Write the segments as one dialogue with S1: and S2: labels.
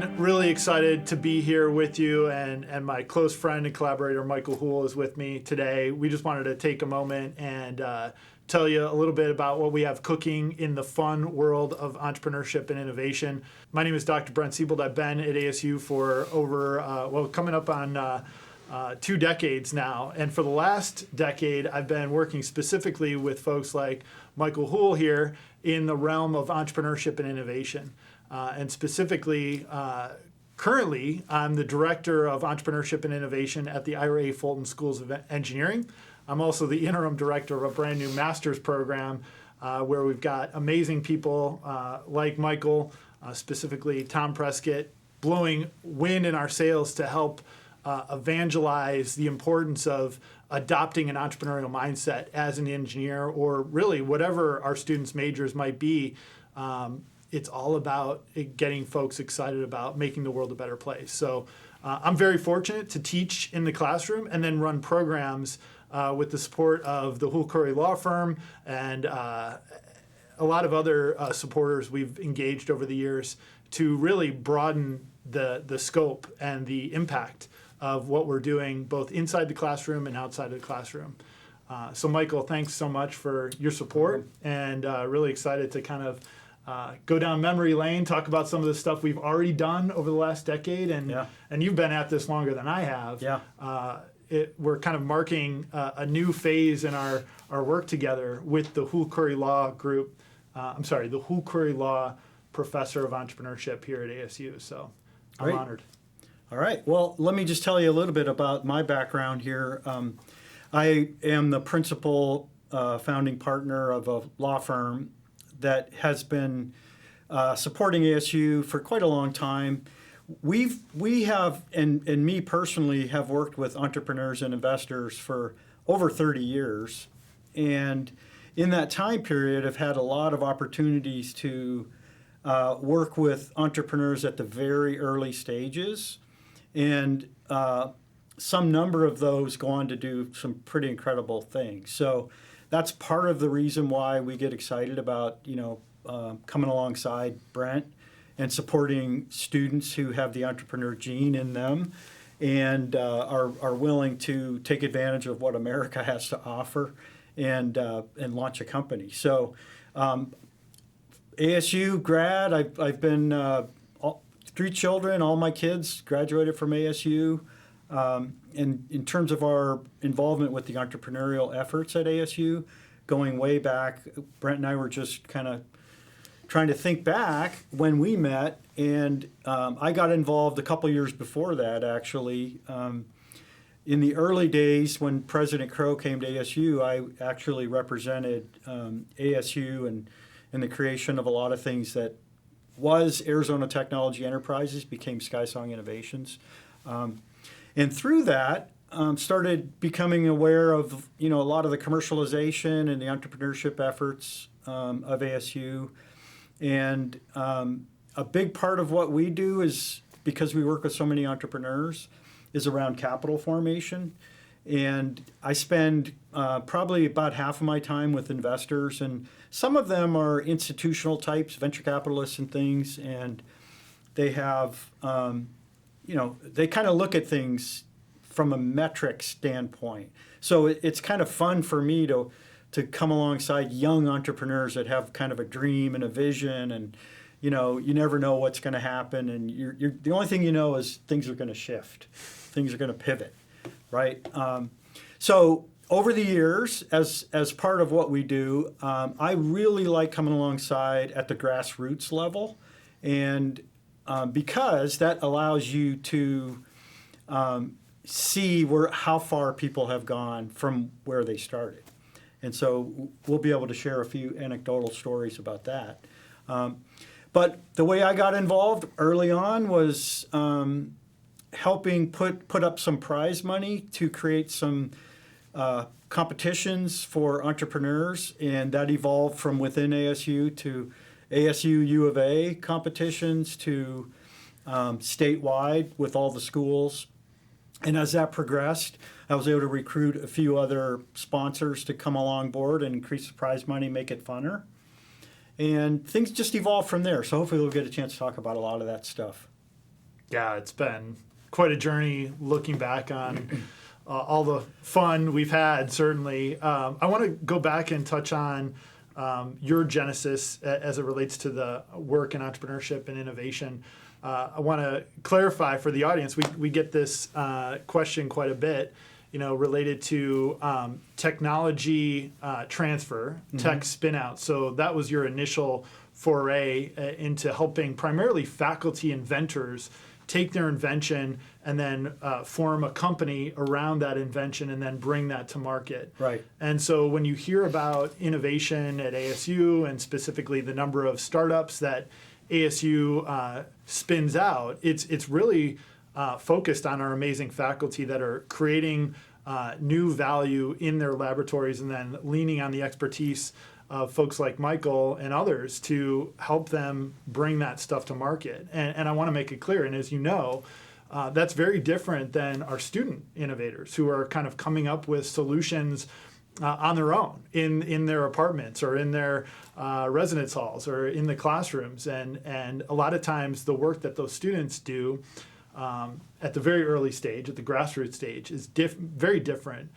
S1: everyone. Really excited to be here with you, and my close friend and collaborator Michael Hool is with me today. We just wanted to take a moment and tell you a little bit about what we have cooking in the fun world of entrepreneurship and innovation. My name is Dr. Brent Siebold. I've been at ASU for over, coming up on 2 decades now. And for the last decade, I've been working specifically with folks like Michael Hool here in the realm of entrepreneurship and innovation. And specifically, currently, I'm the Director of Entrepreneurship and Innovation at the Ira A. Fulton Schools of Engineering. I'm also the Interim Director of a brand new master's program where we've got amazing people like Michael, specifically Tom Prescott, blowing wind in our sails to help evangelize the importance of adopting an entrepreneurial mindset as an engineer, or really whatever our students' majors might be. It's all about getting folks excited about making the world a better place. So I'm very fortunate to teach in the classroom and then run programs with the support of the Hool Law Firm and a lot of other supporters we've engaged over the years to really broaden the scope and the impact of what we're doing both inside the classroom and outside of the classroom. So Michael, thanks so much for your support, and really excited to kind of go down memory lane, talk about some of the stuff we've already done over the last decade, and you've been at this longer than I have. We're kind of marking a new phase in our work together with the Hool Law Group. The Hool Law Professor of Entrepreneurship here at ASU. So I'm honored.
S2: All right. Well, let me just tell you a little bit about my background here. I am the principal founding partner of a law firm that has been supporting ASU for quite a long time. We have, and me personally, have worked with entrepreneurs and investors for over 30 years. And in that time period, I've had a lot of opportunities to work with entrepreneurs at the very early stages. And some number of those go on to do some pretty incredible things. So that's part of the reason why we get excited about, coming alongside Brent and supporting students who have the entrepreneur gene in them and are willing to take advantage of what America has to offer and launch a company. So ASU grad, I've been 3 children, all my kids graduated from ASU. And in terms of our involvement with the entrepreneurial efforts at ASU, going way back, Brent and I were just kind of trying to think back when we met, and I got involved a couple years before that, actually. In the early days when President Crow came to ASU, I actually represented ASU and in the creation of a lot of things that was Arizona Technology Enterprises, became SkySong Innovations. And through that, started becoming aware of a lot of the commercialization and the entrepreneurship efforts of ASU. And a big part of what we do is, because we work with so many entrepreneurs, is around capital formation. And I spend probably about half of my time with investors, and some of them are institutional types, venture capitalists and things, and they have, they kind of look at things from a metric standpoint. So it's kind of fun for me to come alongside young entrepreneurs that have kind of a dream and a vision, and you never know what's going to happen, and you're the only thing you know is things are going to shift, things are going to pivot, right? So over the years, as part of what we do, I really like coming alongside at the grassroots level, and because that allows you to see how far people have gone from where they started. And so we'll be able to share a few anecdotal stories about that. But the way I got involved early on was helping put up some prize money to create some competitions for entrepreneurs, and that evolved from within ASU to ASU U of A competitions to statewide with all the schools. And as that progressed, I was able to recruit a few other sponsors to come along board and increase the prize money, make it funner. And things just evolved from there. So hopefully we'll get a chance to talk about a lot of that stuff.
S1: Yeah, it's been quite a journey looking back on all the fun we've had, certainly. I want to go back and touch on your genesis as it relates to the work in entrepreneurship and innovation. I want to clarify for the audience, we get this question quite a bit, related to technology transfer, tech spin out. So that was your initial foray into helping primarily faculty inventors take their invention and then form a company around that invention and then bring that to market.
S2: Right.
S1: And so when you hear about innovation at ASU and specifically the number of startups that ASU spins out, it's really focused on our amazing faculty that are creating new value in their laboratories and then leaning on the expertise of folks like Michael and others to help them bring that stuff to market. And I want to make it clear, and as you know, that's very different than our student innovators who are kind of coming up with solutions on their own in their apartments or in their residence halls or in the classrooms. And a lot of times the work that those students do at the very early stage, at the grassroots stage, is very different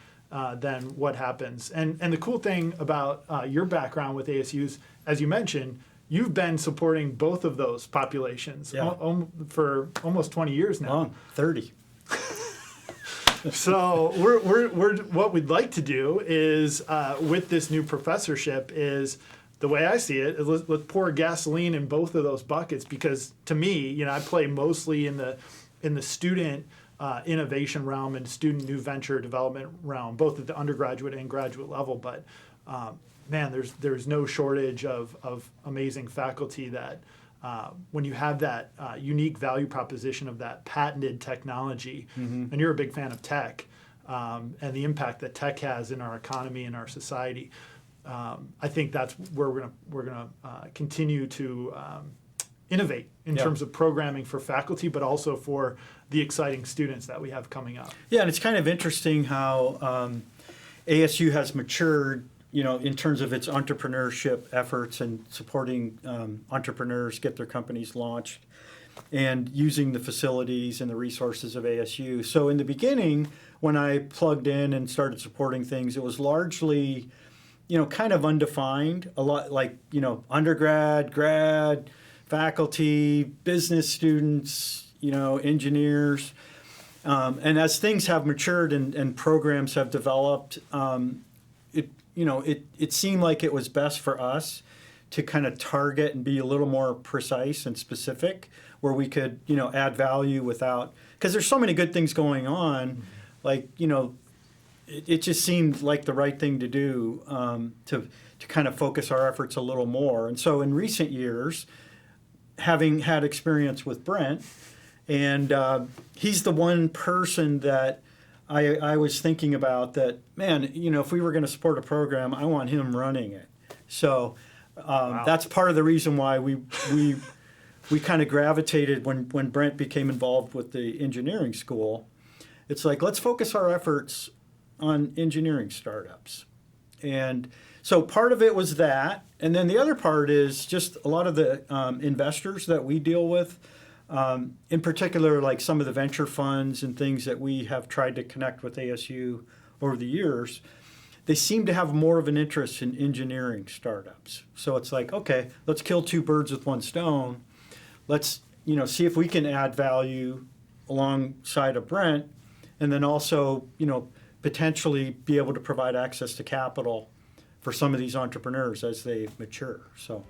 S1: than what happens. And the cool thing about your background with ASU's, as you mentioned, you've been supporting both of those populations for almost 20 years now.
S2: Long, 30.
S1: So we're what we'd like to do is with this new professorship is, the way I see it, is let's pour gasoline in both of those buckets, because to me, I play mostly in the student innovation realm and student new venture development realm, both at the undergraduate and graduate level. But man, there's no shortage of amazing faculty that when you have that unique value proposition of that patented technology, and you're a big fan of tech and the impact that tech has in our economy and our society, I think that's where we're gonna continue to innovate in terms of programming for faculty, but also for the exciting students that we have coming up.
S2: Yeah, and it's kind of interesting how ASU has matured, in terms of its entrepreneurship efforts and supporting entrepreneurs get their companies launched and using the facilities and the resources of ASU. So in the beginning, when I plugged in and started supporting things, it was largely, kind of undefined, a lot like, undergrad, grad, faculty, business students, engineers. And as things have matured and programs have developed, it seemed like it was best for us to kind of target and be a little more precise and specific, where we could, add value without, because there's so many good things going on, like, it just seemed like the right thing to do to kind of focus our efforts a little more. And so in recent years, having had experience with Brent, and he's the one person that I was thinking about that, man, if we were going to support a program, I want him running it. So that's part of the reason why we kind of gravitated when Brent became involved with the engineering school. It's like, let's focus our efforts on engineering startups. And so part of it was that. And then the other part is just a lot of the investors that we deal with, in particular, like some of the venture funds and things that we have tried to connect with ASU over the years, they seem to have more of an interest in engineering startups. So it's like, okay, let's kill two birds with one stone. Let's, see if we can add value alongside of Brent, and then also, potentially be able to provide access to capital for some of these entrepreneurs as they mature. So